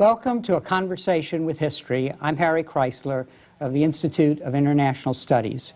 Welcome to A Conversation with History. I'm Harry Kreisler of the Institute of International Studies.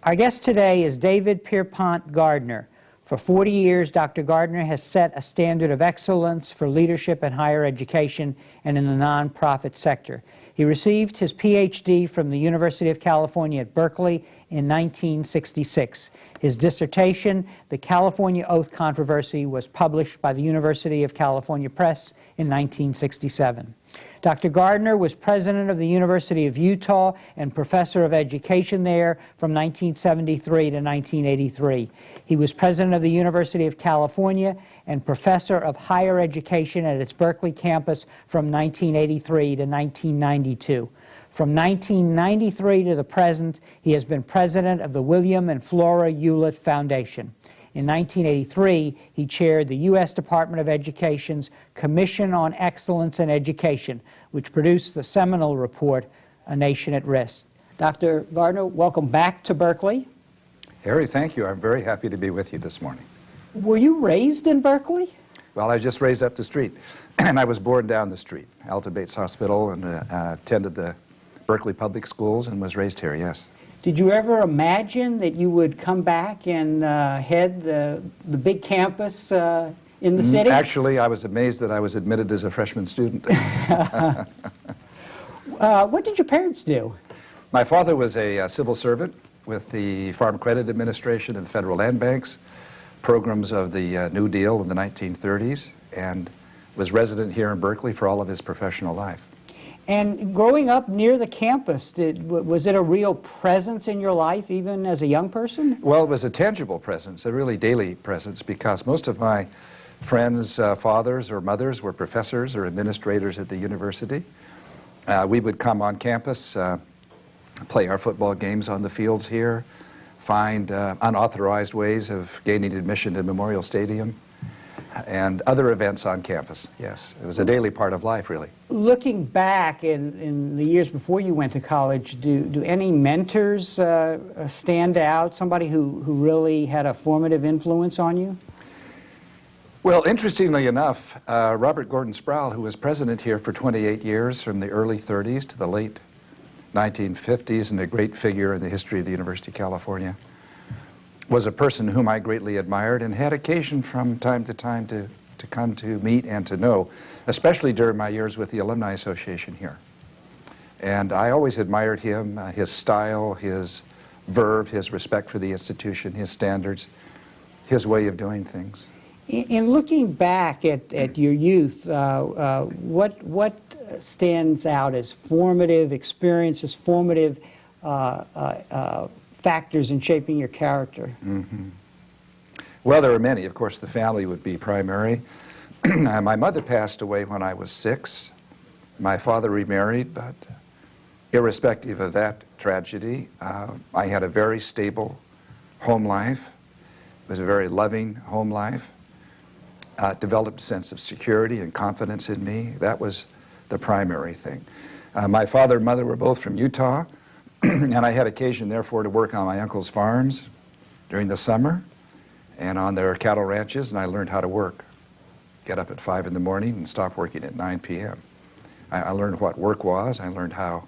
Our guest today is David Pierpont Gardner. For 40 years, Dr. Gardner has set a standard of excellence for leadership in higher education and in the nonprofit sector. He received his PhD from the University of California at Berkeley in 1966. His dissertation, The California Oath Controversy, was published by the University of California Press in 1967. Dr. Gardner was president of the University of Utah and professor of education there from 1973 to 1983. He was president of the University of California and professor of higher education at its Berkeley campus from 1983 to 1992. From 1993 to the present, he has been president of the William and Flora Hewlett Foundation. In 1983, he chaired the U.S. Department of Education's Commission on Excellence in Education, which produced the seminal report, A Nation at Risk. Dr. Gardner, welcome back to Berkeley. Harry, thank you. I'm very happy to be with you this morning. Were you raised in Berkeley? Well, I was just raised up the street, and I was born down the street, Alta Bates Hospital, and attended the Berkeley Public Schools and was raised here, yes. Did you ever imagine that you would come back and head the big campus in the city? Actually, I was amazed that I was admitted as a freshman student. What did your parents do? My father was a civil servant with the Farm Credit Administration and Federal Land Banks, programs of the New Deal in the 1930s, and was resident here in Berkeley for all of his professional life. And growing up near the campus, was it a real presence in your life, even as a young person? Well, it was a tangible presence, a really daily presence, because most of my friends' fathers or mothers were professors or administrators at the university. We would come on campus, play our football games on the fields here, find unauthorized ways of gaining admission to Memorial Stadium, and other events on campus, yes. It was a daily part of life, really. Looking back in the years before you went to college, do any mentors stand out, somebody who really had a formative influence on you? Well, interestingly enough, Robert Gordon Sproul, who was president here for 28 years, from the early 30s to the late 1950s, and a great figure in the history of the University of California, was a person whom I greatly admired and had occasion from time to time to come to meet and to know, especially during my years with the Alumni Association here. And I always admired him, his style, his verve, his respect for the institution, his standards, his way of doing things. In looking back at your youth, what stands out as formative experiences, formative factors in shaping your character? Mm-hmm. Well, there are many. Of course, the family would be primary. My mother passed away when I was 6. My father remarried, but irrespective of that tragedy, I had a very stable home life. It was a very loving home life. Developed a sense of security and confidence in me. That was the primary thing. My father and mother were both from Utah, and I had occasion, therefore, to work on my uncle's farms during the summer and on their cattle ranches, and I learned how to work. Get up at 5 in the morning and stop working at 9 p.m. I learned what work was. I learned how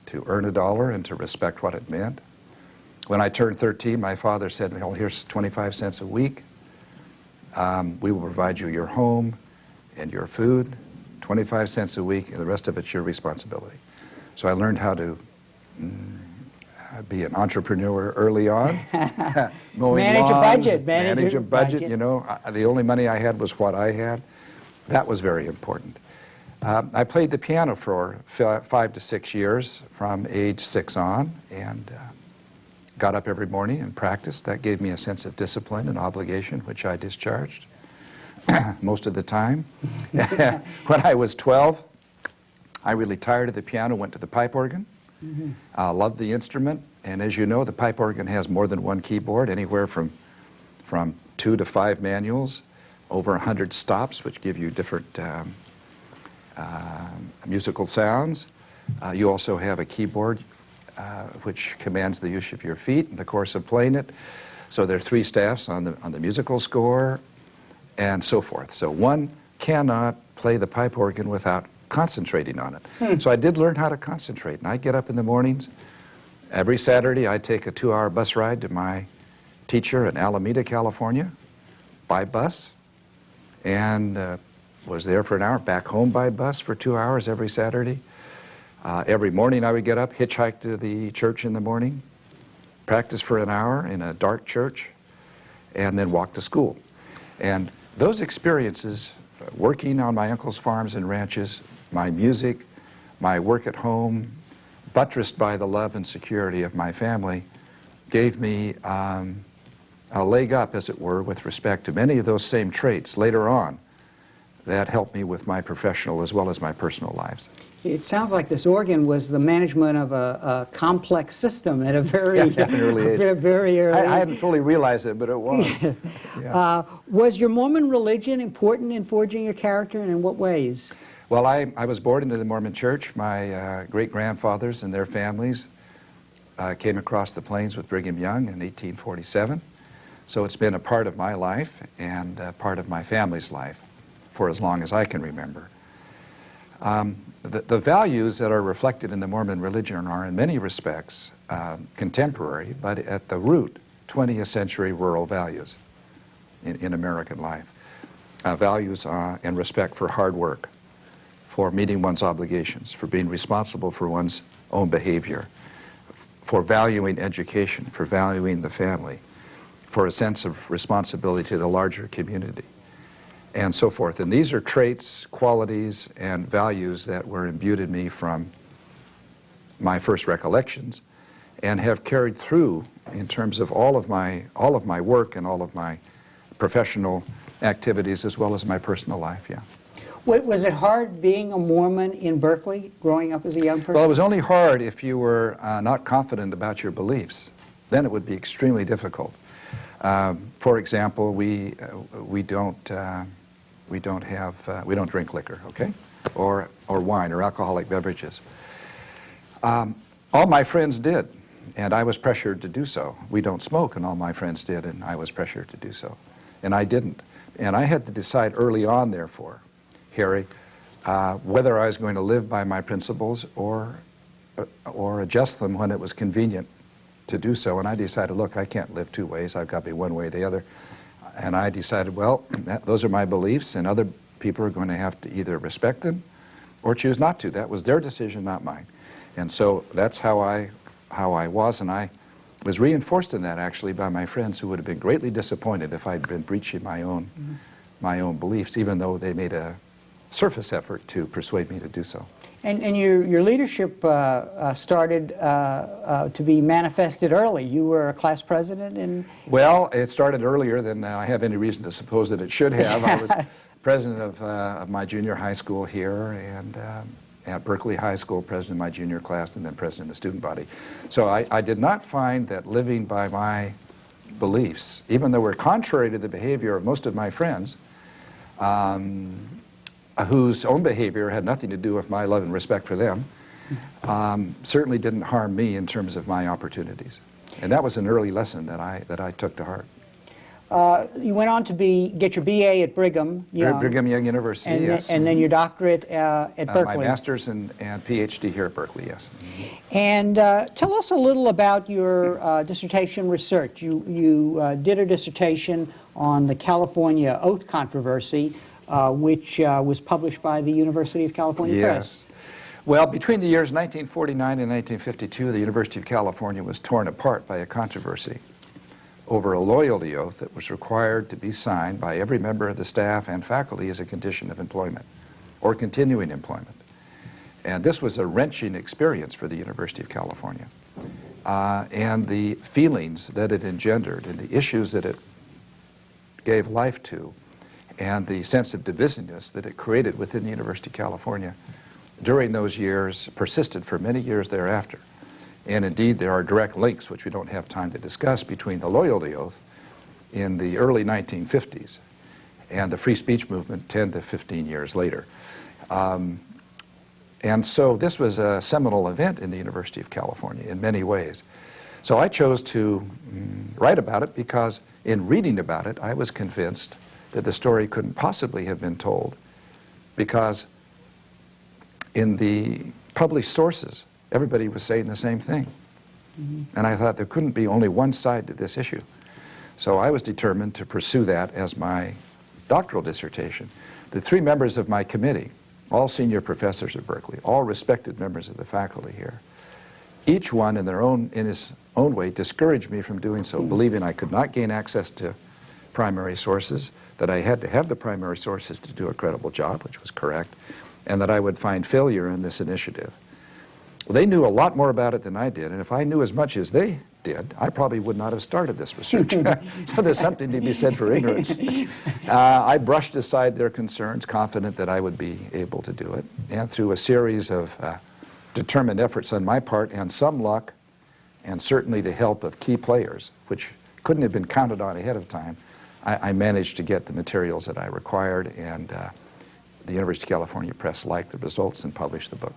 to earn a dollar and to respect what it meant. When I turned 13, my father said, well, here's 25 cents a week. We will provide you your home and your food, 25 cents a week, and the rest of it's your responsibility. So I learned how to be an entrepreneur early on. Manage a budget. Manage a budget, you know. The only money I had was what I had. That was very important. I played the piano for 5 to 6 years from age 6 on, and got up every morning and practiced. That gave me a sense of discipline and obligation, which I discharged most of the time. When I was 12, I really tired of the piano, went to the pipe organ. Loved the instrument, and as you know, the pipe organ has more than one keyboard, anywhere from 2 to 5 manuals, over 100 stops, which give you different musical sounds. You also have a keyboard which commands the use of your feet in the course of playing it. So there are 3 staffs on the musical score, and so forth. So one cannot play the pipe organ without concentrating on it. So I did learn how to concentrate, and I get up in the mornings. Every Saturday, I take a 2-hour bus ride to my teacher in Alameda, California, by bus, and was there for an hour, back home by bus for 2 hours every Saturday. Every morning I would get up, hitchhike to the church in the morning, practice for an hour in a dark church, and then walk to school. And those experiences, working on my uncle's farms and ranches, my music, my work at home, buttressed by the love and security of my family, gave me a leg up, as it were, with respect to many of those same traits later on that helped me with my professional as well as my personal lives. It sounds like this organ was the management of a complex system at a very, At an early age. at a very early I hadn't fully realized it, but it was. Yeah. Was your Mormon religion important in forging your character, and in what ways? Well, I was born into the Mormon Church. My great-grandfathers and their families came across the plains with Brigham Young in 1847. So it's been a part of my life and part of my family's life for as long as I can remember. The values that are reflected in the Mormon religion are in many respects contemporary, but at the root, 20th century rural values in American life. Values and respect for hard work, for meeting one's obligations, for being responsible for one's own behavior, for valuing education, for valuing the family, for a sense of responsibility to the larger community, and so forth. And these are traits, qualities, and values that were imbued in me from my first recollections and have carried through in terms of all of my work and all of my professional activities as well as my personal life, yeah. Was it hard being a Mormon in Berkeley, growing up as a young person? Well, it was only hard if you were not confident about your beliefs. Then it would be extremely difficult. For example, we don't drink liquor, okay, or wine or alcoholic beverages. All my friends did, and I was pressured to do so. We don't smoke, and all my friends did, and I was pressured to do so, and I didn't. And I had to decide early on, therefore, Harry, whether I was going to live by my principles or adjust them when it was convenient to do so. And I decided, look, I can't live two ways. I've got to be one way or the other. And I decided, well, those are my beliefs, and other people are going to have to either respect them or choose not to. That was their decision, not mine. And so that's how I was, and I was reinforced in that, actually, by my friends who would have been greatly disappointed if I'd been breaching my own beliefs, even though they made a surface effort to persuade me to do so. And your leadership started to be manifested early. You were a class president in... Well, it started earlier than I have any reason to suppose that it should have. I was president of my junior high school here, and at Berkeley High School, president of my junior class, and then president of the student body. So I did not find that living by my beliefs, even though we're contrary to the behavior of most of my friends, whose own behavior had nothing to do with my love and respect for them, certainly didn't harm me in terms of my opportunities. And that was an early lesson that I took to heart. You went on to get your BA at Brigham Young. Brigham Young University, and yes. And then your doctorate at Berkeley. My master's and PhD here at Berkeley, yes. And tell us a little about your dissertation research. You did a dissertation on the California oath controversy, which was published by the University of California Press. Yes. Well, between the years 1949 and 1952, the University of California was torn apart by a controversy over a loyalty oath that was required to be signed by every member of the staff and faculty as a condition of employment or continuing employment. And this was a wrenching experience for the University of California. And the feelings that it engendered and the issues that it gave life to and the sense of divisiveness that it created within the University of California during those years persisted for many years thereafter. And indeed, there are direct links, which we don't have time to discuss, between the loyalty oath in the early 1950s and the free speech movement 10 to 15 years later. And so this was a seminal event in the University of California in many ways. So I chose to write about it because in reading about it, I was convinced that the story couldn't possibly have been told because in the published sources, everybody was saying the same thing. And I thought there couldn't be only one side to this issue. So I was determined to pursue that as my doctoral dissertation. The 3 members of my committee, all senior professors at Berkeley, all respected members of the faculty here, each one in his own way discouraged me from doing so, believing I could not gain access to primary sources, that I had to have the primary sources to do a credible job, which was correct, and that I would find failure in this initiative. Well, they knew a lot more about it than I did, and if I knew as much as they did, I probably would not have started this research. So there's something to be said for ignorance. I brushed aside their concerns, confident that I would be able to do it, and through a series of determined efforts on my part and some luck, and certainly the help of key players, which couldn't have been counted on ahead of time, I managed to get the materials that I required, and the University of California Press liked the results and published the book.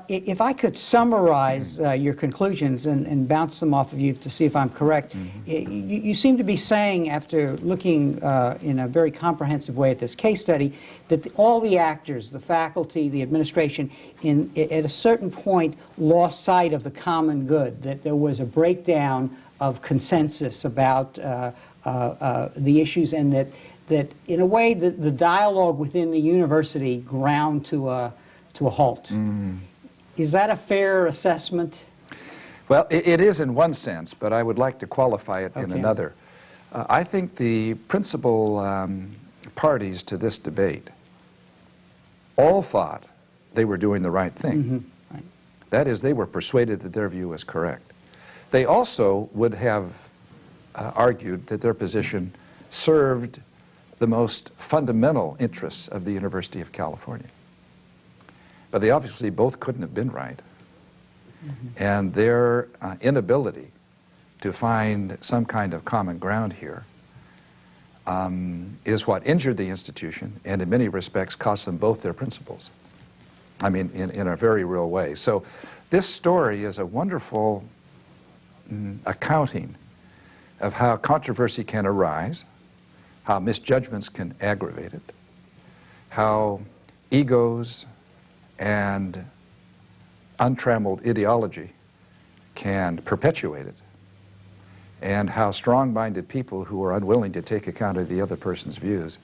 If I could summarize your conclusions and bounce them off of you to see if I'm correct, you seem to be saying, after looking in a very comprehensive way at this case study, that all the actors, the faculty, the administration, at a certain point lost sight of the common good, that there was a breakdown of consensus about the issues, and that in a way the dialogue within the university ground to a halt. Is that a fair assessment? Well, it is in one sense, but I would like to qualify it in another. I think the principal parties to this debate all thought they were doing the right thing. Right. That is, they were persuaded that their view was correct. They also would have argued that their position served the most fundamental interests of the University of California. But they obviously both couldn't have been right. And their inability to find some kind of common ground here is what injured the institution, and in many respects cost them both their principles. I mean, in a very real way. So this story is a wonderful accounting of how controversy can arise, how misjudgments can aggravate it, how egos and untrammeled ideology can perpetuate it, and how strong-minded people who are unwilling to take account of the other person's views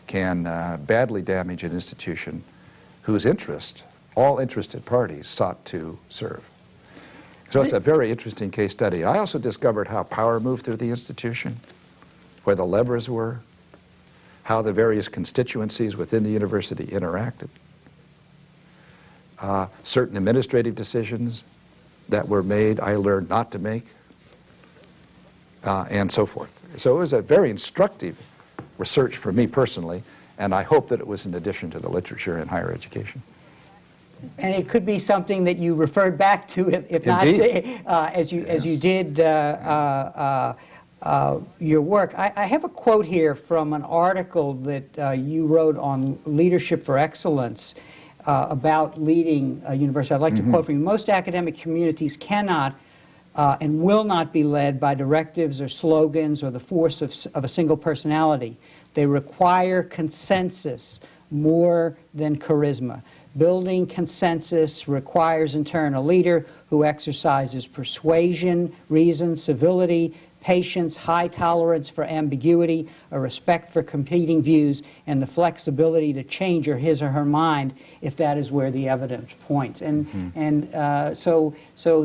can badly damage an institution whose interest all interested parties sought to serve. So it's a very interesting case study. I also discovered how power moved through the institution, where the levers were, how the various constituencies within the university interacted. Certain administrative decisions that were made, I learned not to make, and so forth. So it was a very instructive research for me personally, and I hope that it was in addition to the literature in higher education. And it could be something that you referred back to, if not as you did your work. I have a quote here from an article that you wrote on leadership for excellence about leading a university. I'd like to quote from you. Most academic communities cannot and will not be led by directives or slogans or the force of a single personality. They require consensus more than charisma. Building consensus requires in turn a leader who exercises persuasion, reason, civility, patience, high tolerance for ambiguity, a respect for competing views, and the flexibility to change his or her mind if that is where the evidence points. So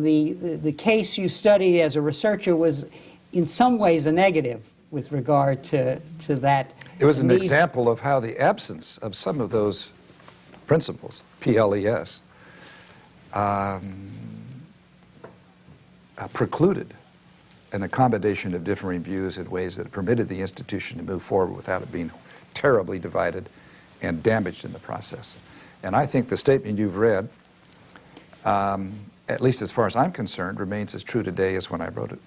the case you studied as a researcher was in some ways a negative with regard to that. It was an example of how the absence of some of those principles, PLES, precluded an accommodation of differing views in ways that permitted the institution to move forward without it being terribly divided and damaged in the process. And I think the statement you've read, at least as far as I'm concerned, remains as true today as when I wrote it.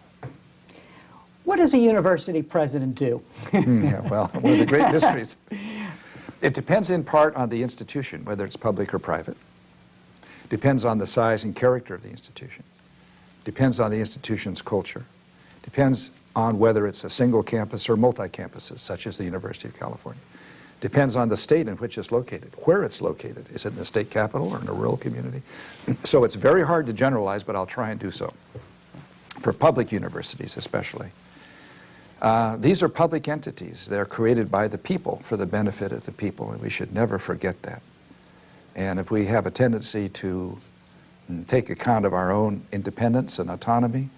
What does a university president do? Yeah, well, one of the great mysteries. It depends in part on the institution, whether it's public or private. Depends on the size and character of the institution. Depends on the institution's culture. Depends on whether it's a single campus or multi-campuses, such as the University of California. depends on the state in which it's located, where it's located. Is it in the state capital or in a rural community? So it's very hard to generalize, but I'll try and do so. For public universities especially. These are public entities. They're created by the people for the benefit of the people, and we should never forget that. And if we have a tendency to take account of our own independence and autonomy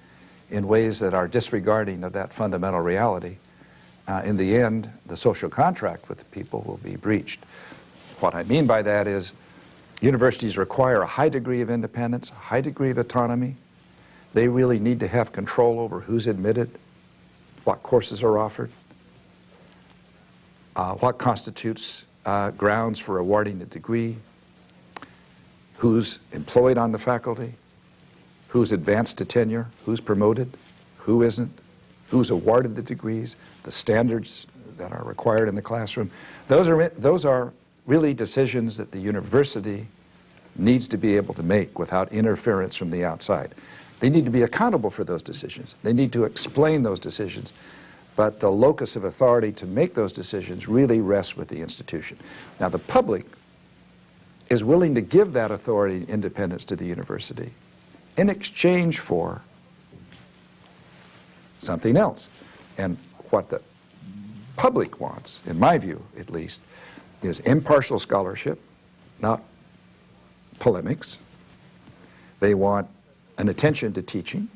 in ways that are disregarding of that fundamental reality, in the end, the social contract with the people will be breached. What I mean by that is universities require a high degree of independence, a high degree of autonomy. They really need to have control over who's admitted, what courses are offered, what constitutes grounds for awarding a degree, who's employed on the faculty, who's advanced to tenure, who's promoted, who isn't, who's awarded the degrees, the standards that are required in the classroom. Those are really decisions that the university needs to be able to make without interference from the outside. They need to be accountable for those decisions. They need to explain those decisions. But the locus of authority to make those decisions really rests with the institution. Now, the public is willing to give that authority and independence to the university in exchange for something else. And what the public wants, in my view at least, is impartial scholarship, not polemics. They want an attention to teaching.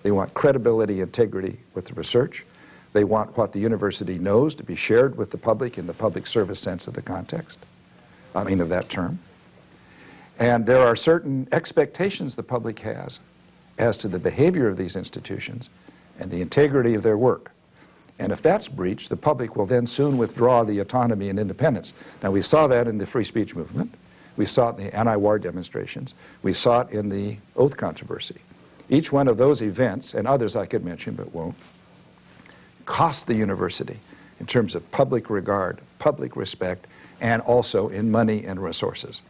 They want credibility, integrity with the research. They want what the university knows to be shared with the public in the public service sense of the context, of that term. And there are certain expectations the public has as to the behavior of these institutions and the integrity of their work. And if that's breached, the public will then soon withdraw the autonomy and independence. Now, we saw that in the free speech movement. We saw it in the anti-war demonstrations. We saw it in the oath controversy. Each one of those events, and others I could mention but won't, cost the university in terms of public regard, public respect, and also in money and resources.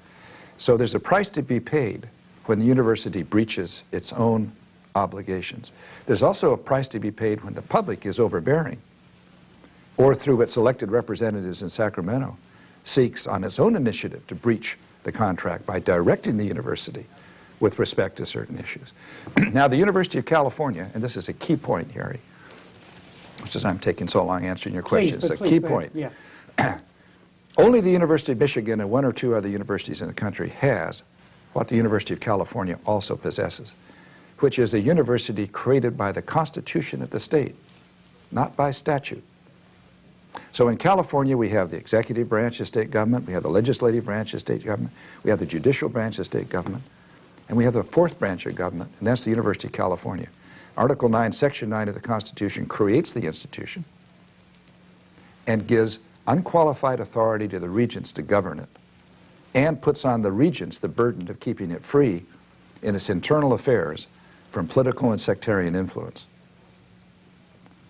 So there's a price to be paid when the university breaches its own obligations. There's also a price to be paid when the public is overbearing, or through its elected representatives in Sacramento, seeks on its own initiative to breach the contract by directing the university with respect to certain issues. Now, the University of California, and this is a key point, Harry, just as I'm taking so long answering your question, it's a key point. Yeah. Only the University of Michigan and one or two other universities in the country has what the University of California also possesses, which is a university created by the Constitution of the state, not by statute. So in California, we have the executive branch of state government, we have the legislative branch of state government, we have the judicial branch of state government, and we have the fourth branch of government, and that's the University of California. Article 9, Section 9 of the Constitution creates the institution and gives unqualified authority to the regents to govern it, and puts on the regents the burden of keeping it free in its internal affairs from political and sectarian influence.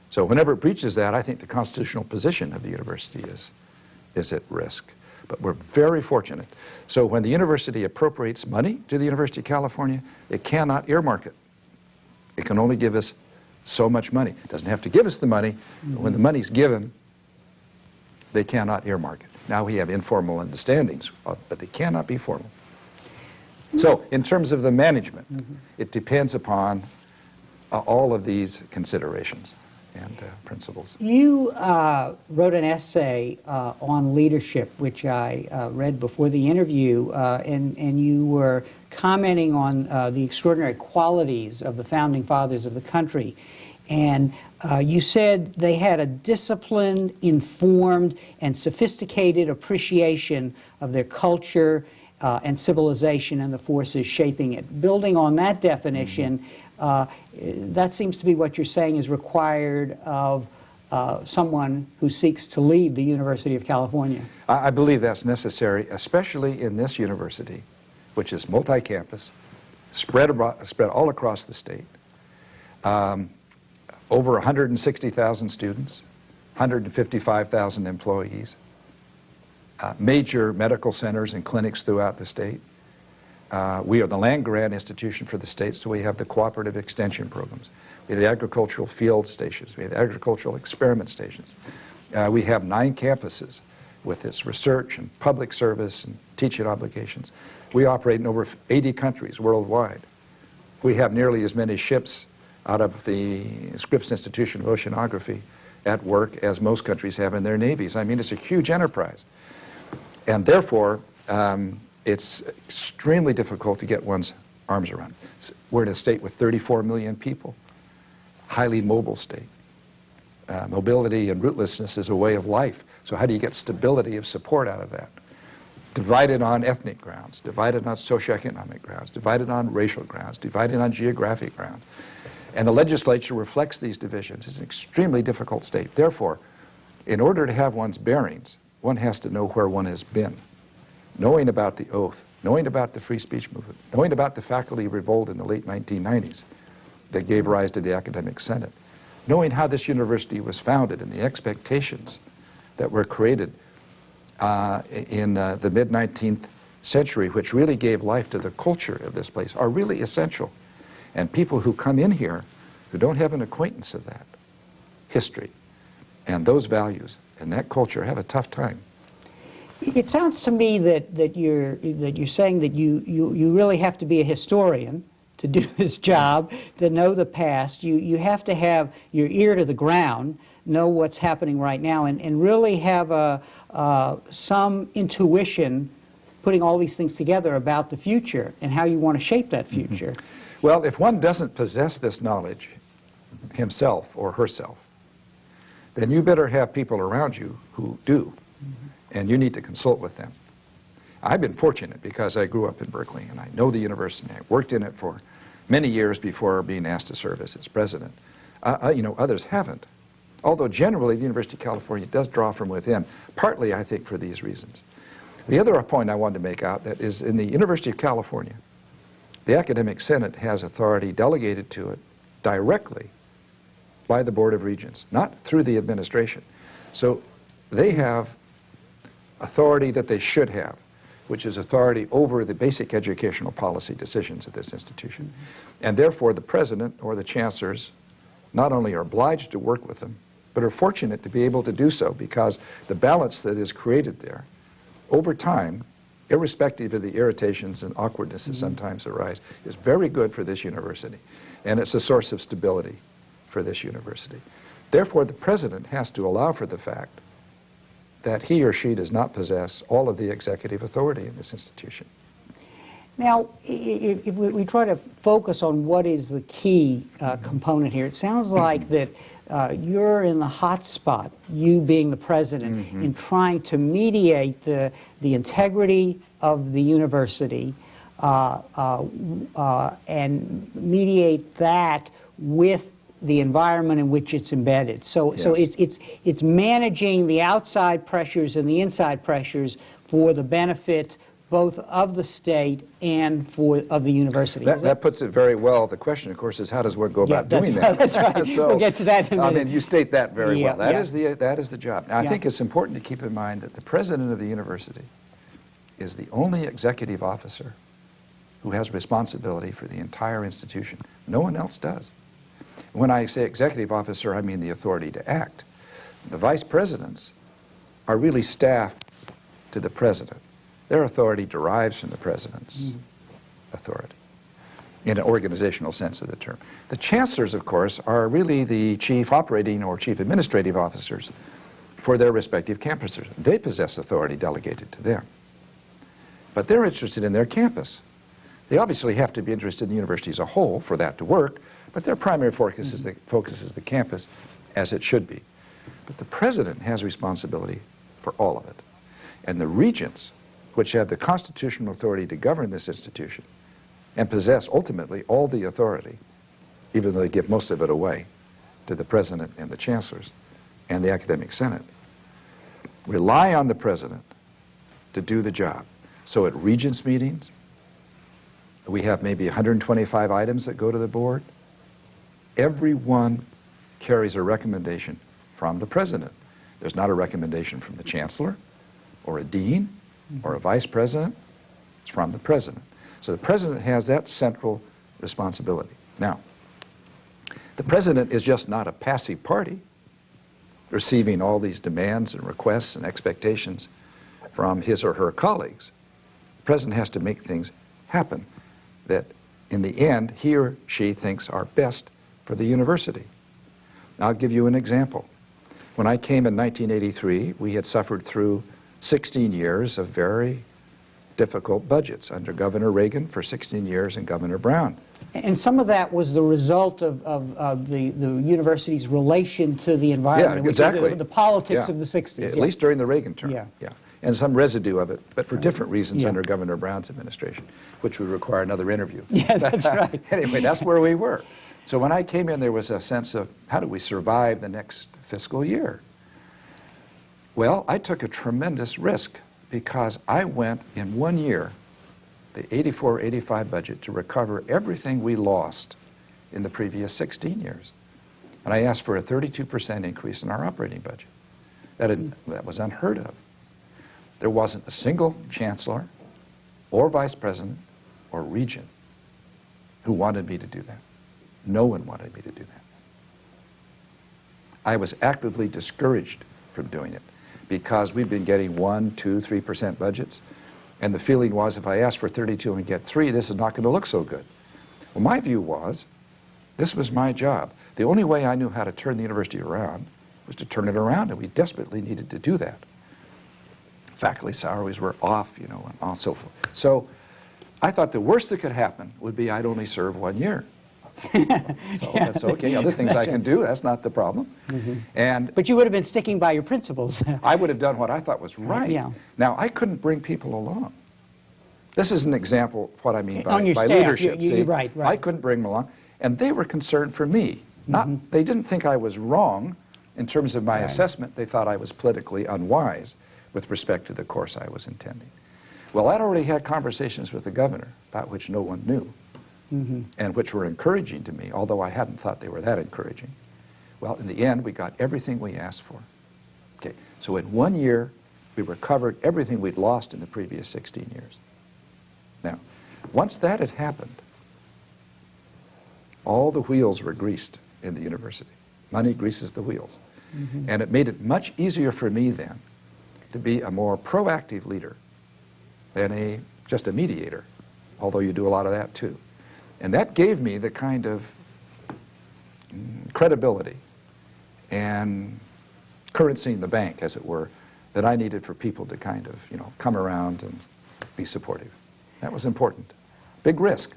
So whenever it breaches that, I think the constitutional position of the university is at risk. But we're very fortunate. So when the university appropriates money to the University of California, it cannot earmark it. It can only give us so much money. It doesn't have to give us the money, but when the money's given, they cannot earmark it. Now we have informal understandings, but they cannot be formal. So in terms of the management, it depends upon all of these considerations and principles. You wrote an essay on leadership, which I read before the interview, and you were commenting on the extraordinary qualities of the founding fathers of the country. And you said they had a disciplined, informed, and sophisticated appreciation of their culture and civilization and the forces shaping it. Building on that definition, that seems to be what you're saying is required of someone who seeks to lead the University of California. I believe that's necessary, especially in this university, which is multi-campus, spread all across the state. Over 160,000 students, 155,000 employees, major medical centers and clinics throughout the state. We are the land-grant institution for the state, so we have the cooperative extension programs. We have the agricultural field stations. We have the agricultural experiment stations. We have 9 campuses with its research and public service and teaching obligations. We operate in over 80 countries worldwide. We have nearly as many ships out of the Scripps Institution of Oceanography at work as most countries have in their navies. I mean, it's a huge enterprise. And therefore, it's extremely difficult to get one's arms around. We're in a state with 34 million people, highly mobile state. Mobility and rootlessness is a way of life. So how do you get stability of support out of that? Divided on ethnic grounds, divided on socioeconomic grounds, divided on racial grounds, divided on geographic grounds. And the legislature reflects these divisions. It's an extremely difficult state. Therefore, in order to have one's bearings, one has to know where one has been. Knowing about the oath, knowing about the free speech movement, knowing about the faculty revolt in the late 1990s that gave rise to the Academic Senate, knowing how this university was founded and the expectations that were created in the mid-19th century, which really gave life to the culture of this place, are really essential. And people who come in here who don't have an acquaintance of that history and those values and that culture have a tough time. It sounds to me that you're saying that you really have to be a historian to do this job, to know the past. You have to have your ear to the ground, know what's happening right now, and really have some intuition putting all these things together about the future and how you want to shape that future. Mm-hmm. Well, if one doesn't possess this knowledge himself or herself, then you better have people around you who do, and you need to consult with them. I've been fortunate because I grew up in Berkeley and I know the university. I worked in it for many years before being asked to serve as its president. Others haven't. Although generally the University of California does draw from within, partly I think for these reasons. The other point I wanted to make out that is in the University of California, the Academic Senate has authority delegated to it directly by the Board of Regents, not through the administration. So they have authority that they should have, which is authority over the basic educational policy decisions of this institution. And therefore the president or the chancellors not only are obliged to work with them, but are fortunate to be able to do so because the balance that is created there over time, irrespective of the irritations and awkwardness that sometimes arise, is very good for this university. And it's a source of stability for this university. Therefore, the president has to allow for the fact that he or she does not possess all of the executive authority in this institution. Now, if we try to focus on what is the key component here, it sounds like that you're in the hot spot, you being the president, in trying to mediate the integrity of the university and mediate that with the environment in which it's embedded. So it's managing the outside pressures and the inside pressures for the benefit both of the state and of the university. That puts it very well. The question, of course, is how does one go about doing that? That's right. So, we'll get to that in a minute. I mean, you state that very well. That is the job. Now, I think it's important to keep in mind that the president of the university is the only executive officer who has responsibility for the entire institution. No one else does. When I say executive officer, I mean the authority to act. The vice presidents are really staff to the president. Their authority derives from the president's authority in an organizational sense of the term. The chancellors, of course, are really the chief operating or chief administrative officers for their respective campuses. They possess authority delegated to them. But they're interested in their campus. They obviously have to be interested in the university as a whole for that to work, but their primary focus is the campus, as it should be. But the president has responsibility for all of it. And the regents, which have the constitutional authority to govern this institution and possess ultimately all the authority, even though they give most of it away to the president and the chancellors and the academic senate, rely on the president to do the job. So at regents meetings, we have maybe 125 items that go to the board. Every one carries a recommendation from the president. There's not a recommendation from the chancellor or a dean or a vice president. It's from the president. So the president has that central responsibility. Now, the president is just not a passive party. receiving all these demands and requests and expectations from his or her colleagues. The president has to make things happen that in the end he or she thinks are best for the university. I'll give you an example. When I came in 1983, we had suffered through 16 years of very difficult budgets under Governor Reagan for 16 years and Governor Brown. And some of that was the result of the university's relation to the environment. Yeah, exactly. The politics Yeah. of the 60s. At least during the Reagan term. Yeah. And some residue of it, but for different reasons Yeah. under Governor Brown's administration, which would require another interview. Yeah, that's right. Anyway, that's where we were. So when I came in, there was a sense of, how do we survive the next fiscal year? Well, I took a tremendous risk because I went in 1 year, the 84-85 budget, to recover everything we lost in the previous 16 years. And I asked for a 32% increase in our operating budget. That was unheard of. There wasn't a single chancellor or vice president or regent who wanted me to do that. No one wanted me to do that. I was actively discouraged from doing it because we've been getting 1%, 2%, 3% budgets, and the feeling was if I asked for 32 and get 3, this is not going to look so good. Well, my view was this was my job. The only way I knew how to turn the university around was to turn it around, and we desperately needed to do that. Faculty salaries were off, and so forth. So I thought the worst that could happen would be I'd only serve 1 year. So that's okay. Other things I can do, that's not the problem. But you would have been sticking by your principles. I would have done what I thought was right. Yeah. Now, I couldn't bring people along. This is an example of what I mean by On your staff, leadership. you- See, right. I couldn't bring them along, and they were concerned for me. They didn't think I was wrong in terms of my assessment. They thought I was politically unwise with respect to the course I was intending. Well, I'd already had conversations with the governor about which no one knew. And which were encouraging to me, although I hadn't thought they were that encouraging. Well, in the end, we got everything we asked for. Okay, so in 1 year, we recovered everything we'd lost in the previous 16 years. Now, once that had happened, all the wheels were greased in the university. Money greases the wheels. And it made it much easier for me then to be a more proactive leader than just a mediator, although you do a lot of that too. And that gave me the kind of credibility and currency in the bank, as it were, that I needed for people to kind of, come around and be supportive. That was important. Big risk.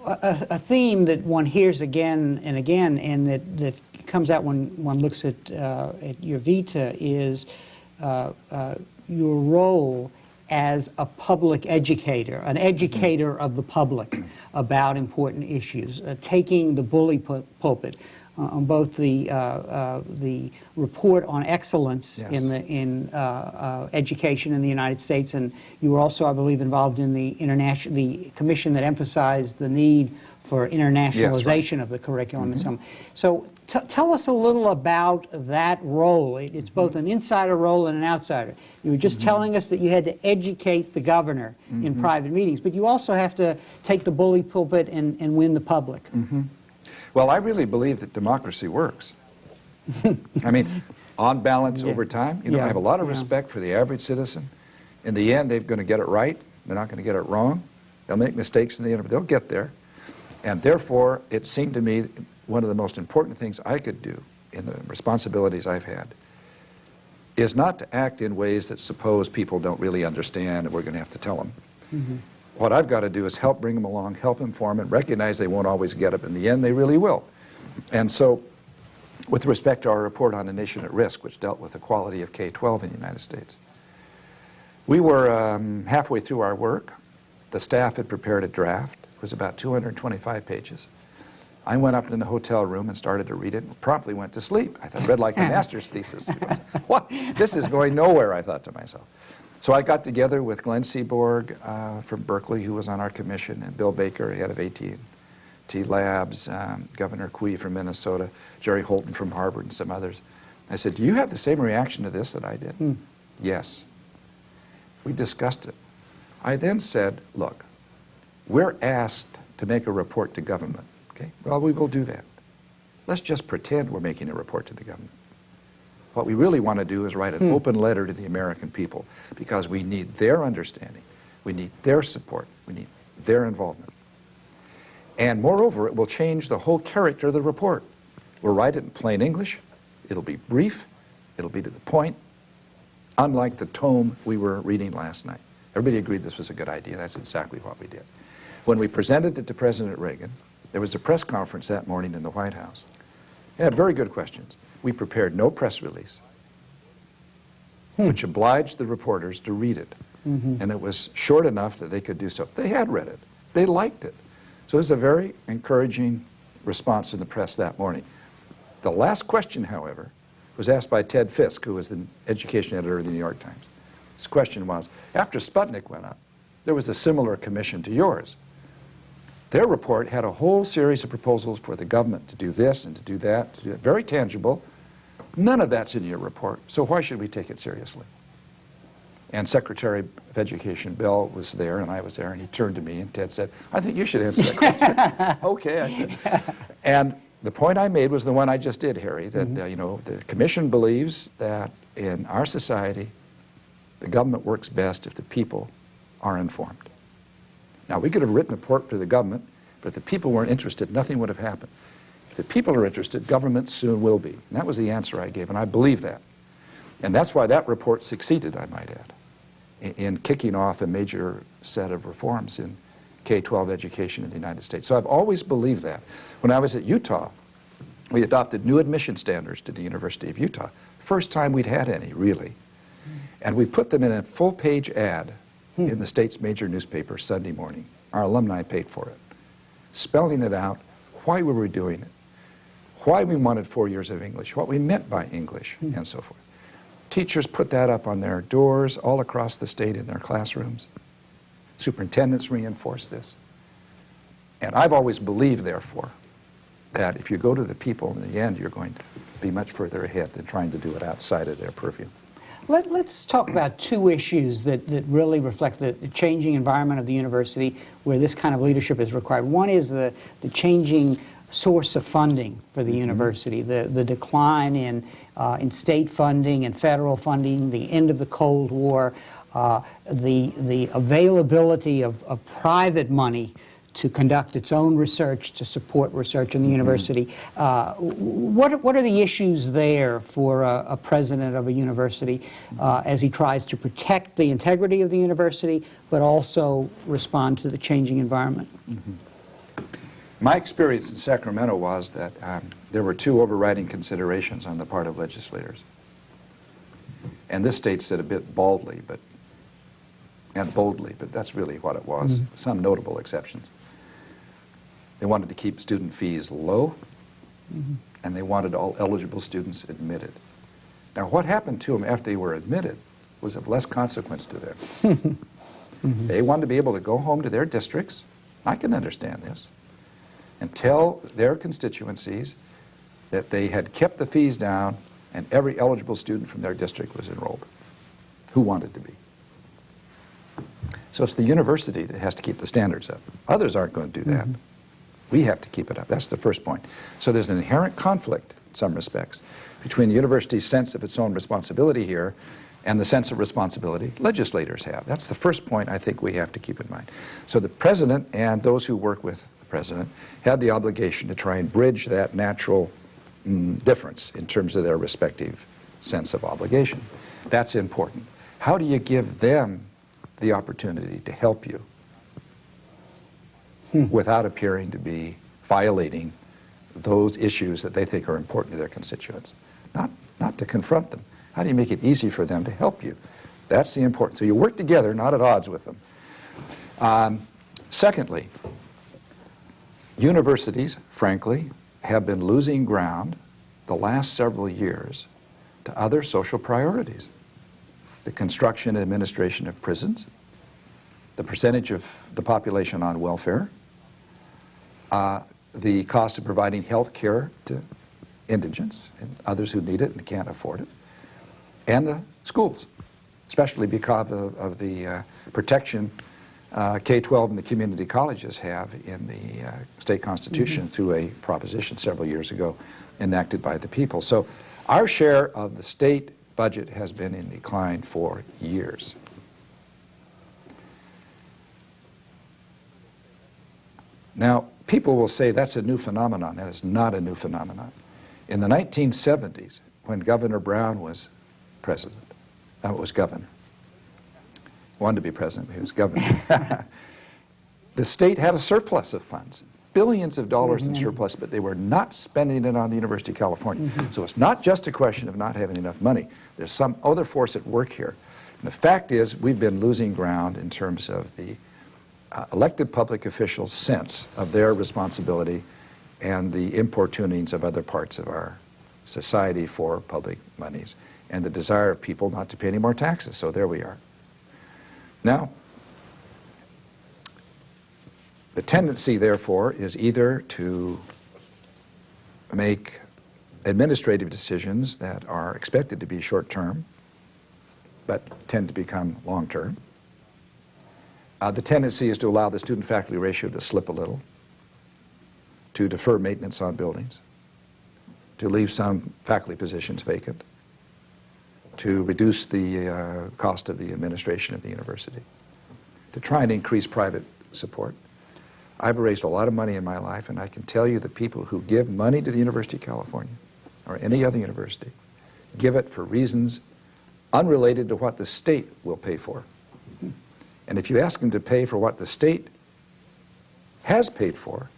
A theme that one hears again and again, and that comes out when one looks at your vita, is your role as a public educator, an educator of the public about important issues, taking the bully pulpit on both the report on excellence in education in the United States, and you were also, I believe, involved in the commission that emphasized the need for internationalization of the curriculum and so on. So tell us a little about that role. It's both an insider role and an outsider. You were just telling us that you had to educate the governor in private meetings, but you also have to take the bully pulpit and win the public. Well, I really believe that democracy works. I mean, on balance over time, I have a lot of respect for the average citizen. In the end, they're going to get it right. They're not going to get it wrong. They'll make mistakes in the end, but they'll get there. And therefore, it seemed to me one of the most important things I could do in the responsibilities I've had is not to act in ways that suppose people don't really understand and we're going to have to tell them. What I've got to do is help bring them along, help inform them, recognize they won't always get it, but in the end they really will. And so with respect to our report on a nation at risk, which dealt with the quality of K-12 in the United States, we were halfway through our work. The staff had prepared a draft. It was about 225 pages. I went up in the hotel room and started to read it and promptly went to sleep. I thought, read like a master's thesis. What? This is going nowhere, I thought to myself. So I got together with Glenn Seaborg from Berkeley, who was on our commission, and Bill Baker, head of AT&T Labs, Governor Quee from Minnesota, Jerry Holton from Harvard, and some others. I said, do you have the same reaction to this that I did? Yes. We discussed it. I then said, look, we're asked to make a report to government. Okay? Well, we will do that. Let's just pretend we're making a report to the government. What we really want to do is write an open letter to the American people, because we need their understanding, we need their support, we need their involvement. And moreover, it will change the whole character of the report. We'll write it in plain English, it'll be brief, it'll be to the point, unlike the tome we were reading last night. Everybody agreed this was a good idea. That's exactly what we did. When we presented it to President Reagan, there was a press conference that morning in the White House. They had very good questions. We prepared no press release, which obliged the reporters to read it. And it was short enough that they could do so. They had read it. They liked it. So it was a very encouraging response in the press that morning. The last question, however, was asked by Ted Fisk, who was the education editor of the New York Times. His question was, after Sputnik went up, there was a similar commission to yours. Their report had a whole series of proposals for the government to do this and to do that, very tangible. None of that's in your report, so why should we take it seriously? And Secretary of Education Bell was there, and I was there, and he turned to me, and Ted said, I think you should answer that question. Okay, I said. And the point I made was the one I just did, Harry, that you know, the Commission believes that in our society, the government works best if the people are informed. Now, we could have written a report to the government, but if the people weren't interested, nothing would have happened. If the people are interested, government soon will be. And that was the answer I gave, and I believe that. And that's why that report succeeded, I might add, in kicking off a major set of reforms in K-12 education in the United States. So I've always believed that. When I was at Utah, we adopted new admission standards to the University of Utah. First time we'd had any, really. And we put them in a full-page ad in the state's major newspaper Sunday morning. Our alumni paid for it, spelling it out, why we were doing it, why we wanted 4 years of English, what we meant by English, and so forth. Teachers put that up on their doors all across the state in their classrooms. Superintendents reinforced this. And I've always believed, therefore, that if you go to the people in the end, you're going to be much further ahead than trying to do it outside of their purview. Let's talk about two issues that really reflect the changing environment of the university where this kind of leadership is required. One is the changing source of funding for the university, the decline in state funding and federal funding, the end of the Cold War, the availability of private money to conduct its own research, to support research in the university. What are the issues there for a president of a university as he tries to protect the integrity of the university, but also respond to the changing environment? My experience in Sacramento was that there were two overriding considerations on the part of legislators. And this states it a bit baldly, and boldly, but that's really what it was, some notable exceptions. They wanted to keep student fees low, and they wanted all eligible students admitted. Now, what happened to them after they were admitted was of less consequence to them. They wanted to be able to go home to their districts, I can understand this, and tell their constituencies that they had kept the fees down and every eligible student from their district was enrolled who wanted to be. So it's the university that has to keep the standards up. Others aren't going to do that. We have to keep it up. That's the first point. So there's an inherent conflict, in some respects, between the university's sense of its own responsibility here and the sense of responsibility legislators have. That's the first point I think we have to keep in mind. So the president and those who work with the president have the obligation to try and bridge that natural difference in terms of their respective sense of obligation. That's important. How do you give them the opportunity to help you without appearing to be violating those issues that they think are important to their constituents? Not to confront them. How do you make it easy for them to help you? That's the important. So you work together, not at odds with them. Secondly, universities, frankly, have been losing ground the last several years to other social priorities. The construction and administration of prisons, the percentage of the population on welfare, the cost of providing health care to indigents and others who need it and can't afford it, and the schools, especially because of the protection K-12 and the community colleges have in the state constitution through a proposition several years ago enacted by the people. So Our share of the state budget has been in decline for years. Now, people will say that's a new phenomenon. That is not a new phenomenon. In the 1970s, when Governor Brown was president, was governor, wanted to be president, but he was governor, the state had a surplus of funds, billions of dollars in surplus, but they were not spending it on the University of California. So it's not just a question of not having enough money. There's some other force at work here. And the fact is, we've been losing ground in terms of the elected public officials' sense of their responsibility and the importunings of other parts of our society for public monies and the desire of people not to pay any more taxes. So there we are. Now, the tendency, therefore, is either to make administrative decisions that are expected to be short-term but tend to become long-term. The tendency is to allow the student-faculty ratio to slip a little, to defer maintenance on buildings, to leave some faculty positions vacant, to reduce the cost of the administration of the university, to try and increase private support. I've raised a lot of money in my life, and I can tell you the people who give money to the University of California or any other university give it for reasons unrelated to what the state will pay for. And if you ask them to pay for what the state has paid for,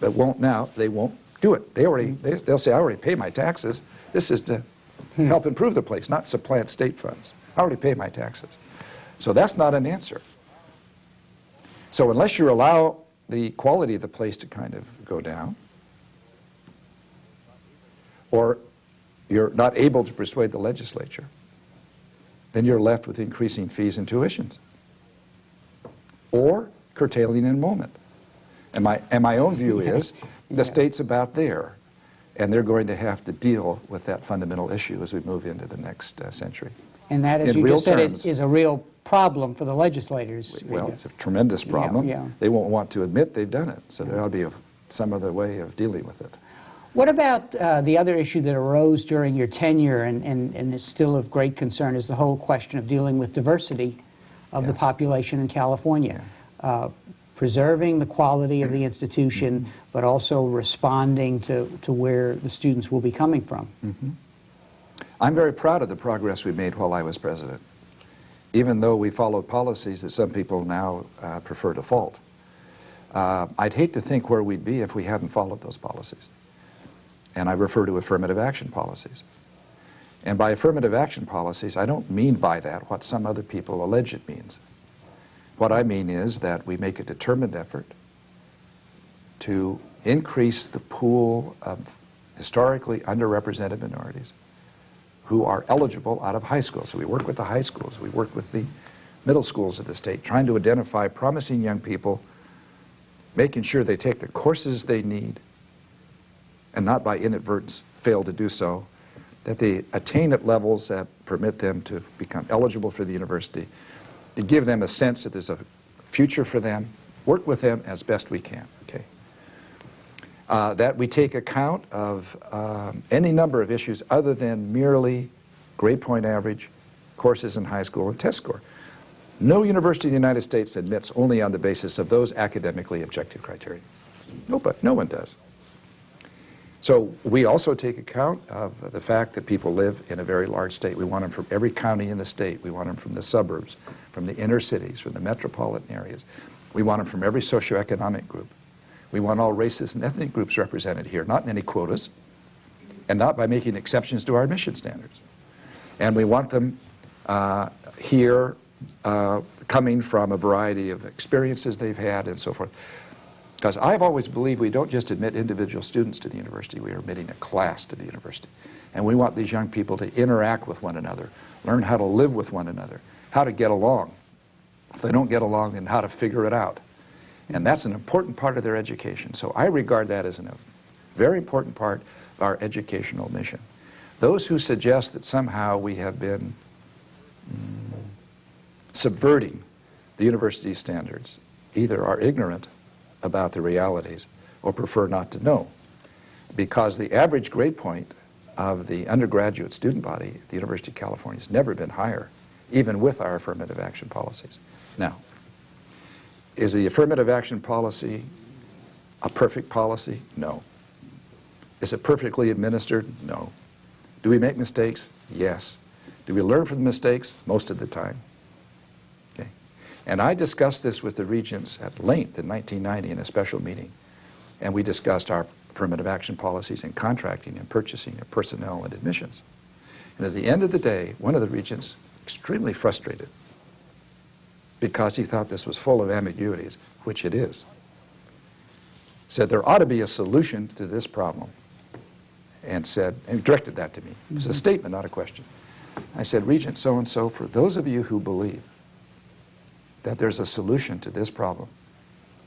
but won't now, they won't do it. They'll say, I already pay my taxes. This is to help improve the place, not supplant state funds. I already pay my taxes. So that's not an answer. So unless you allow the quality of the place to kind of go down, or you're not able to persuade the legislature, then you're left with increasing fees and tuitions, or curtailing enrollment. And my own view is the state's about there, and they're going to have to deal with that fundamental issue as we move into the next century. And that, as you just said, is a real problem for the legislators. Well, it's a tremendous problem. Yeah. They won't want to admit they've done it, so there ought to be some other way of dealing with it. What about the other issue that arose during your tenure and is still of great concern is the whole question of dealing with diversity of the population in California? Preserving the quality of the institution, but also responding to where the students will be coming from. I'm very proud of the progress we made while I was president, even though we followed policies that some people now prefer to fault. I'd hate to think where we'd be if we hadn't followed those policies. And I refer to affirmative action policies. And by affirmative action policies, I don't mean by that what some other people allege it means. What I mean is that we make a determined effort to increase the pool of historically underrepresented minorities who are eligible out of high school. So we work with the high schools, we work with the middle schools of the state, trying to identify promising young people, making sure they take the courses they need, and not by inadvertence fail to do so, that they attain at levels that permit them to become eligible for the university, to give them a sense that there's a future for them, work with them as best we can, okay? That we take account of any number of issues other than merely grade point average, courses in high school, and test score. No university in the United States admits only on the basis of those academically objective criteria. No one does. So we also take account of the fact that people live in a very large state. We want them from every county in the state. We want them from the suburbs, from the inner cities, from the metropolitan areas. We want them from every socioeconomic group. We want all races and ethnic groups represented here, not in any quotas, and not by making exceptions to our admission standards. And we want them here coming from a variety of experiences they've had and so forth. Because I've always believed we don't just admit individual students to the university, we are admitting a class to the university. And we want these young people to interact with one another, learn how to live with one another, how to get along. If they don't get along, then how to figure it out. And that's an important part of their education. So I regard that as a very important part of our educational mission. Those who suggest that somehow we have been subverting the university standards either are ignorant about the realities or prefer not to know. Because the average grade point of the undergraduate student body at the University of California has never been higher, even with our affirmative action policies. Now, is the affirmative action policy a perfect policy? No. Is it perfectly administered? No. Do we make mistakes? Yes. Do we learn from the mistakes? Most of the time. Okay. And I discussed this with the regents at length in 1990 in a special meeting. And we discussed our affirmative action policies in contracting and purchasing and personnel and admissions. And at the end of the day, one of the regents, extremely frustrated, because he thought this was full of ambiguities, which it is, said there ought to be a solution to this problem, and directed that to me. It was a statement, not a question. I said, Regent so-and-so, for those of you who believe that there's a solution to this problem,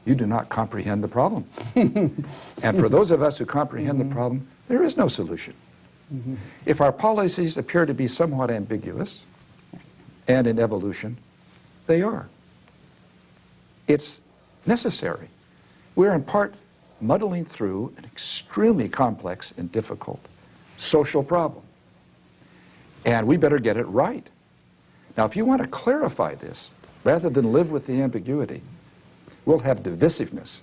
you do not comprehend the problem. And for those of us who comprehend the problem, there is no solution. If our policies appear to be somewhat ambiguous, and in evolution, they are. It's necessary. We're in part muddling through an extremely complex and difficult social problem. And we better get it right. Now, if you want to clarify this, rather than live with the ambiguity, we'll have divisiveness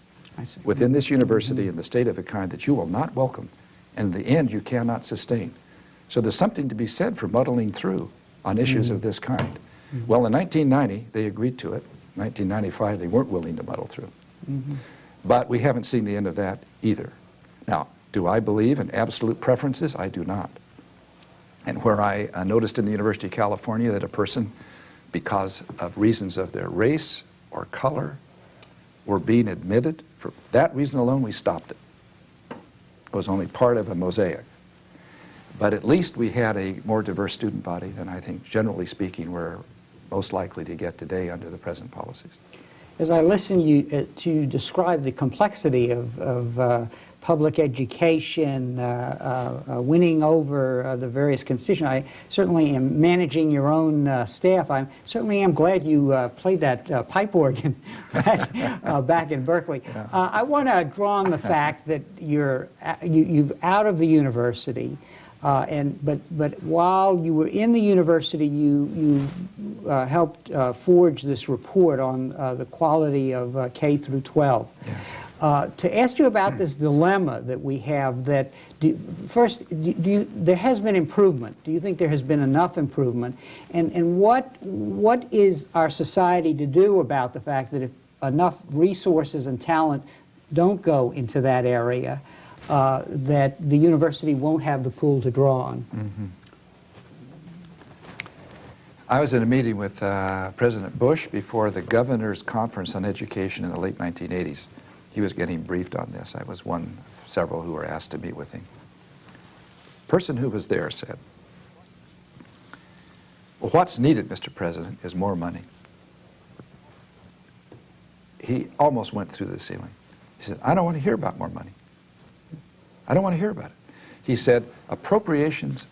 within this university in the state of a kind that you will not welcome, and in the end you cannot sustain. So there's something to be said for muddling through on issues of this kind. Well, in 1990, they agreed to it. 1995, they weren't willing to muddle through. But we haven't seen the end of that either. Now, do I believe in absolute preferences? I do not. And where I noticed in the University of California that a person, because of reasons of their race or color, were being admitted, for that reason alone, we stopped it. It was only part of a mosaic. But at least we had a more diverse student body than I think, generally speaking, we're most likely to get today under the present policies. As I listen to describe the complexity of public education, winning over the various constituents, I certainly am managing your own staff. I certainly am glad you played that pipe organ back in Berkeley. Yeah. I want to draw on the fact that you've out of the university. But while you were in the university, you helped forge this report on the quality of K through 12. Yes. To ask you about this dilemma that we have, there has been improvement. Do you think there has been enough improvement? And what is our society to do about the fact that if enough resources and talent don't go into that area, that the university won't have the pool to draw on? I was in a meeting with President Bush before the Governor's Conference on Education in the late 1980s. He was getting briefed on this. I was one of several who were asked to meet with him. The person who was there said, well, what's needed, Mr. President, is more money. He almost went through the ceiling. He said, I don't want to hear about more money. I don't want to hear about it. He said, appropriations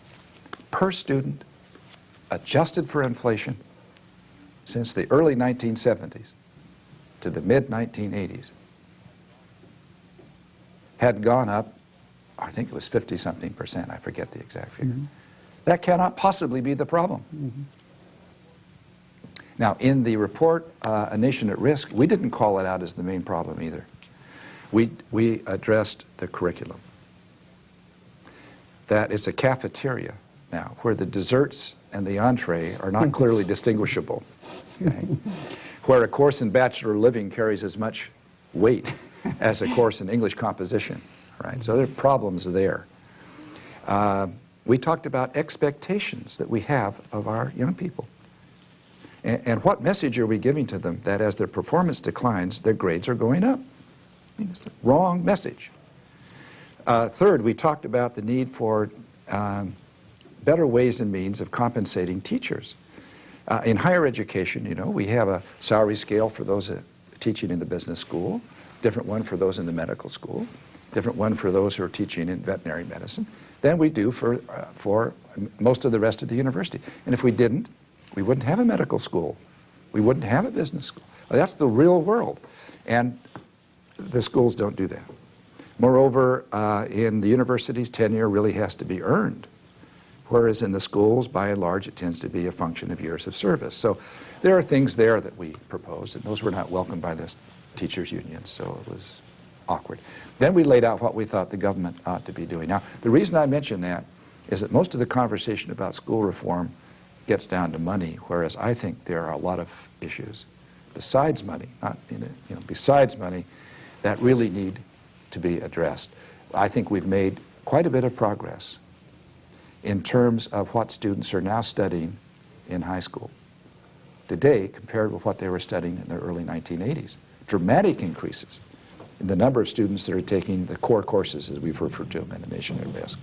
per student adjusted for inflation since the early 1970s to the mid-1980s had gone up, I think it was 50-something%, I forget the exact figure. That cannot possibly be the problem. Now, in the report, A Nation at Risk, we didn't call it out as the main problem either. We addressed the curriculum. That it's a cafeteria now, where the desserts and the entree are not clearly distinguishable. Okay? Where a course in bachelor living carries as much weight as a course in English composition. Right? So there are problems there. We talked about expectations that we have of our young people. And what message are we giving to them that as their performance declines, their grades are going up? I mean, it's the wrong message. Third, we talked about the need for better ways and means of compensating teachers. In higher education, you know, we have a salary scale for those teaching in the business school, different one for those in the medical school, different one for those who are teaching in veterinary medicine, than we do for most of the rest of the university. And if we didn't, we wouldn't have a medical school. We wouldn't have a business school. That's the real world. And the schools don't do that. Moreover, in the universities, tenure really has to be earned, whereas in the schools, by and large, it tends to be a function of years of service. So there are things there that we proposed, and those were not welcomed by the teachers' unions, so it was awkward. Then we laid out what we thought the government ought to be doing. Now, the reason I mention that is that most of the conversation about school reform gets down to money, whereas I think there are a lot of issues besides money, besides money, that really need to be addressed. I think we've made quite a bit of progress in terms of what students are now studying in high school today compared with what they were studying in the early 1980s. Dramatic increases in the number of students that are taking the core courses, as we've referred to them, in a nation at risk.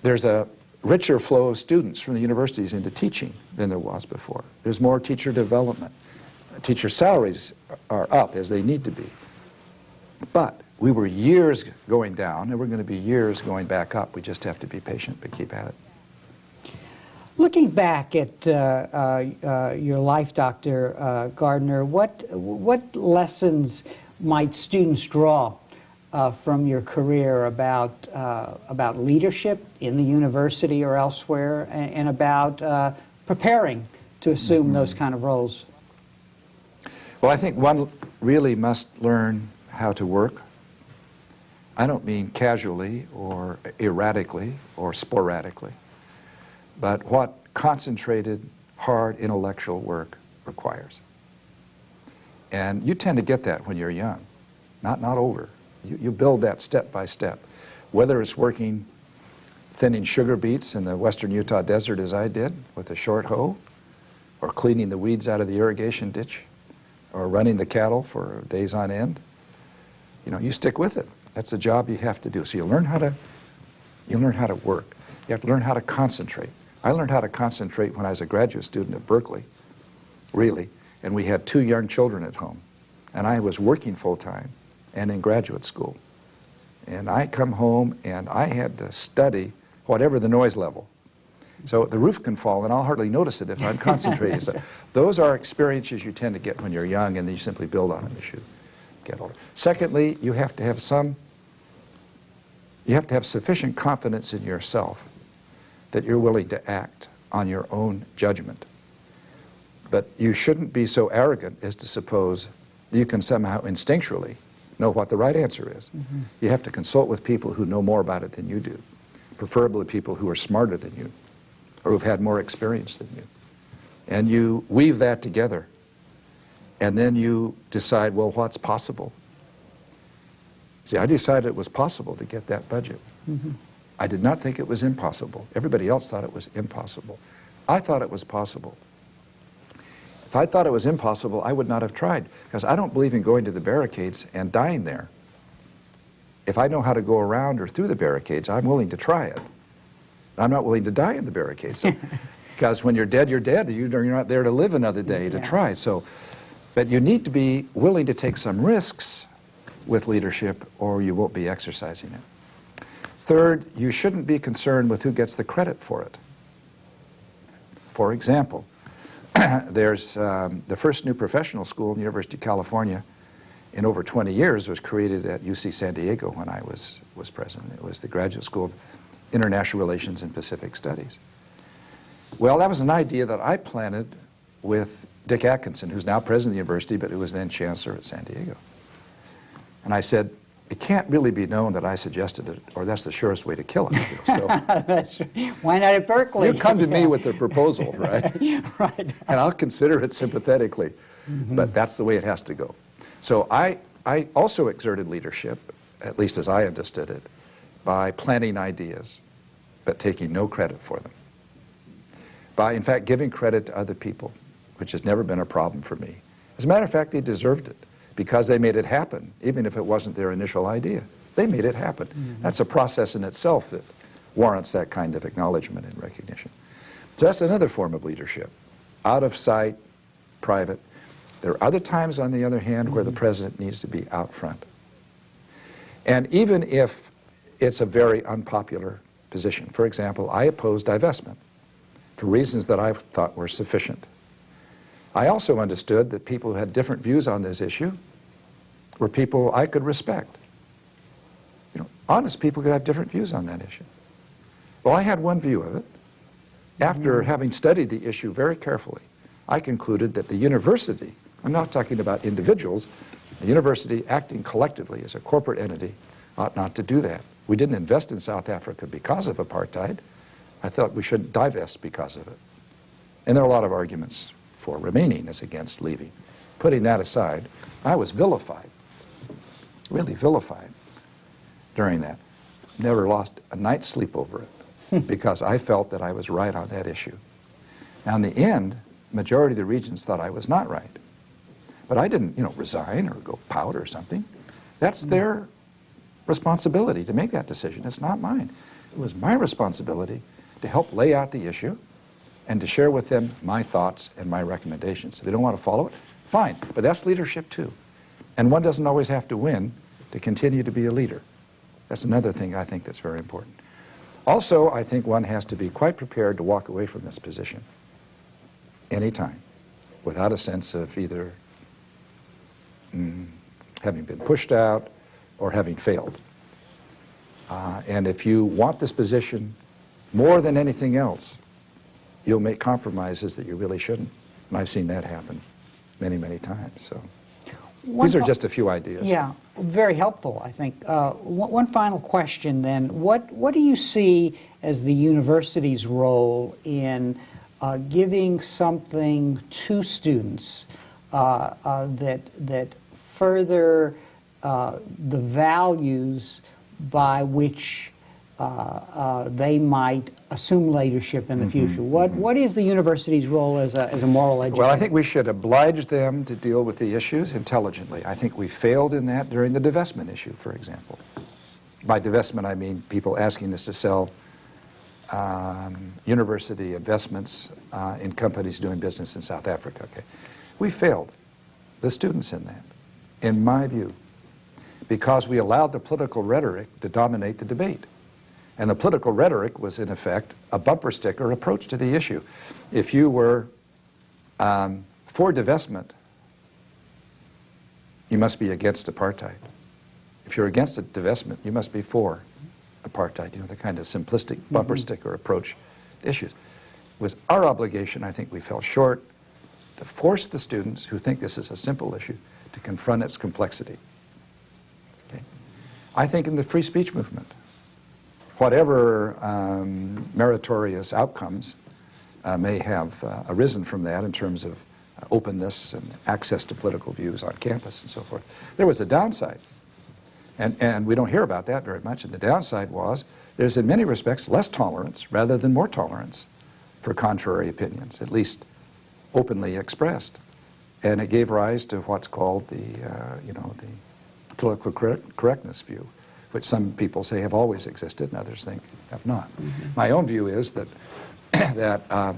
There's a richer flow of students from the universities into teaching than there was before. There's more teacher development. Teacher salaries are up as they need to be. But we were years going down, and we're going to be years going back up. We just have to be patient, but keep at it. Looking back at your life, Dr. Gardner, what lessons might students draw from your career about leadership in the university or elsewhere, and about preparing to assume those kind of roles? Well, I think one really must learn how to work. I don't mean casually or erratically or sporadically, but what concentrated, hard intellectual work requires. And you tend to get that when you're young, not older. You build that step by step, whether it's working thinning sugar beets in the western Utah desert as I did with a short hoe, or cleaning the weeds out of the irrigation ditch, or running the cattle for days on end. You stick with it. That's a job you have to do. So you learn how to work. You have to learn how to concentrate. I learned how to concentrate when I was a graduate student at Berkeley, really, and we had 2 young children at home, and I was working full-time and in graduate school. And I come home and I had to study whatever the noise level. So the roof can fall and I'll hardly notice it if I'm concentrating. So those are experiences you tend to get when you're young, and then you simply build on them as you get older. Secondly, you have to have sufficient confidence in yourself that you're willing to act on your own judgment. But you shouldn't be so arrogant as to suppose you can somehow instinctually know what the right answer is. Mm-hmm. You have to consult with people who know more about it than you do, preferably people who are smarter than you or who've had more experience than you. And you weave that together, and then you decide, well, what's possible? See, I decided it was possible to get that budget. Mm-hmm. I did not think it was impossible. Everybody else thought it was impossible. I thought it was possible. If I thought it was impossible, I would not have tried, because I don't believe in going to the barricades and dying there. If I know how to go around or through the barricades, I'm willing to try it. I'm not willing to die in the barricades. So, because when you're dead, you're dead. You're not there to live another day to try. So, but you need to be willing to take some risks with leadership, or you won't be exercising it. Third, you shouldn't be concerned with who gets the credit for it. For example, there's the first new professional school in the University of California in over 20 years was created at UC San Diego when I was president. It was the Graduate School of International Relations and Pacific Studies. Well, that was an idea that I planted with Dick Atkinson, who's now president of the university, but who was then chancellor at San Diego. And I said, it can't really be known that I suggested it, or that's the surest way to kill it. So that's right. Why not at Berkeley? You come to me with the proposal, right? Right. And I'll consider it sympathetically, but that's the way it has to go. So I also exerted leadership, at least as I understood it, by planting ideas, but taking no credit for them. By, in fact, giving credit to other people, which has never been a problem for me. As a matter of fact, they deserved it, because they made it happen, even if it wasn't their initial idea. They made it happen. Mm-hmm. That's a process in itself that warrants that kind of acknowledgement and recognition. So that's another form of leadership. Out of sight, private. There are other times, on the other hand, where the president needs to be out front. And even if it's a very unpopular position, for example, I oppose divestment for reasons that I thought were sufficient. I also understood that people who had different views on this issue were people I could respect. You know, honest people could have different views on that issue. Well, I had one view of it. After having studied the issue very carefully, I concluded that the university, I'm not talking about individuals, the university acting collectively as a corporate entity ought not to do that. We didn't invest in South Africa because of apartheid. I thought we shouldn't divest because of it. And there are a lot of arguments for remaining as against leaving. Putting that aside, I was vilified, really vilified during that. Never lost a night's sleep over it because I felt that I was right on that issue. Now, in the end, majority of the regents thought I was not right. But I didn't, resign or go pout or something. That's their responsibility to make that decision. It's not mine. It was my responsibility to help lay out the issue and to share with them my thoughts and my recommendations. If they don't want to follow it, fine. But that's leadership too. And one doesn't always have to win to continue to be a leader. That's another thing I think that's very important. Also, I think one has to be quite prepared to walk away from this position anytime without a sense of either having been pushed out or having failed. And if you want this position more than anything else, you'll make compromises that you really shouldn't. And I've seen that happen many, many times. So these are just a few ideas. Yeah, very helpful, I think. One final question then. What do you see as the university's role in giving something to students that further the values by which they might assume leadership in the future? What is the university's role as a moral educator? Well, I think we should oblige them to deal with the issues intelligently. I think we failed in that during the divestment issue, for example. By divestment, I mean people asking us to sell university investments in companies doing business in South Africa. Okay. We failed the students in that, in my view, because we allowed the political rhetoric to dominate the debate. And the political rhetoric was, in effect, a bumper sticker approach to the issue. If you were for divestment, you must be against apartheid. If you're against a divestment, you must be for apartheid. The kind of simplistic bumper sticker approach to issues. It was our obligation, I think we fell short, to force the students who think this is a simple issue to confront its complexity. Okay. I think in the free speech movement, whatever meritorious outcomes may have arisen from that in terms of openness and access to political views on campus and so forth, there was a downside. And we don't hear about that very much. And the downside was there's in many respects less tolerance rather than more tolerance for contrary opinions, at least openly expressed. And it gave rise to what's called the political correctness view, which some people say have always existed and others think have not. My own view is that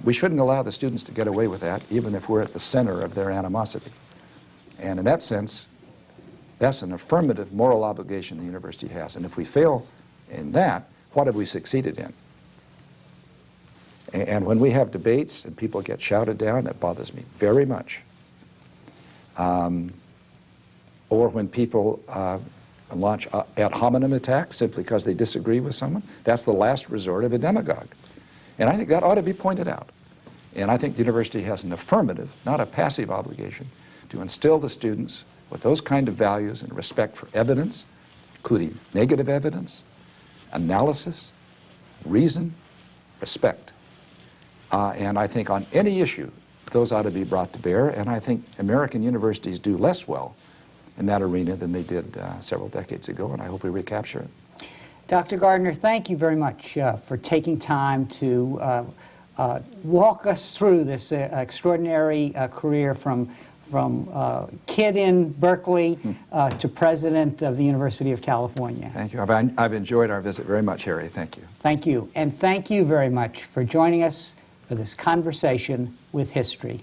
we shouldn't allow the students to get away with that, even if we're at the center of their animosity. And in that sense, that's an affirmative moral obligation the university has. And if we fail in that, what have we succeeded in? And when we have debates and people get shouted down, that bothers me very much. Or when people launch ad hominem attacks simply because they disagree with someone, that's the last resort of a demagogue. And I think that ought to be pointed out. And I think the university has an affirmative, not a passive obligation, to instill the students with those kind of values and respect for evidence, including negative evidence, analysis, reason, respect. And I think on any issue, those ought to be brought to bear, and I think American universities do less well in that arena than they did several decades ago, and I hope we recapture it. Dr. Gardner, thank you very much for taking time to walk us through this extraordinary career from kid in Berkeley to president of the University of California. Thank you. I've enjoyed our visit very much, Harry. Thank you. Thank you. And thank you very much for joining us for this conversation with history.